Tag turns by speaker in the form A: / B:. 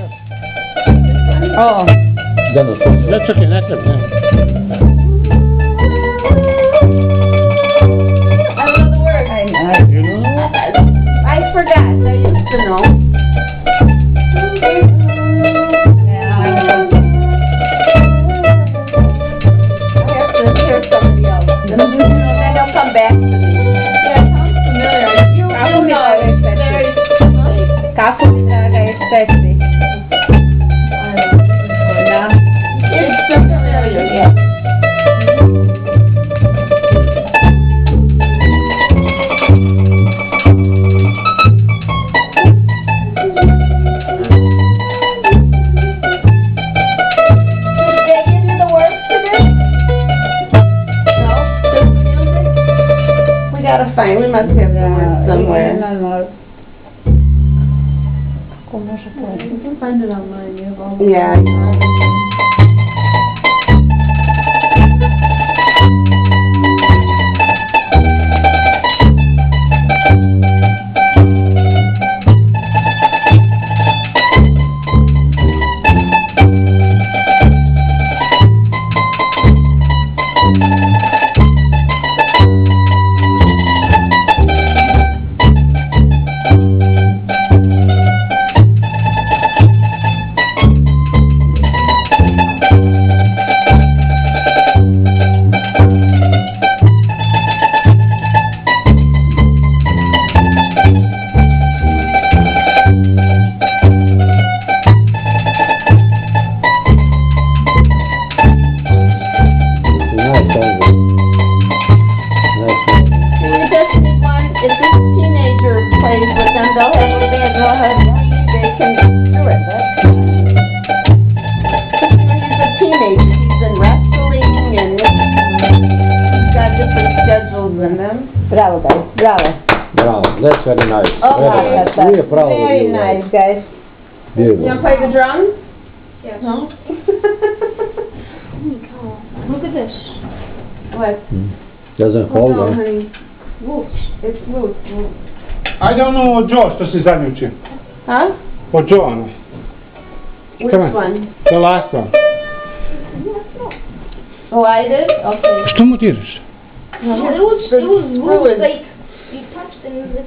A: Oh.
B: Ya no sé.
C: That's okay, that's okay.
D: I don't know the word.
C: You know?
D: I forgot. I used to know. I have to hear somebody else. Then they'll come back to me. Yeah, it sounds familiar. You know it.
A: Kako mi draga je sestre.
D: It's familiar, yeah. Did they give you the words to this? No? Just the music? We gotta find, we must have the words somewhere.
A: ¿Cómo se puede?
D: You can find it online, you have all the...
A: Yeah. Bravo, guys. Bravo.
B: Bravo. That's very nice.
D: Oh,
B: Very nice. We are proud of
A: Very
B: you.
A: nice, guys.
B: Beautiful.
D: You wanna play the drums?
E: Yes.
D: No?
E: Look at this.
D: What?
B: Doesn't hold,
D: No,
B: huh?
D: honey. Loose. It's loose.
C: I don't know Joe što si zadnji učio.
D: Huh?
C: Po Joe, ono.
D: Which
C: Come on.
D: one?
C: The last one.
D: Oh, I did? Okay.
C: Što mu diraš?
E: It was loose, like, you touched and it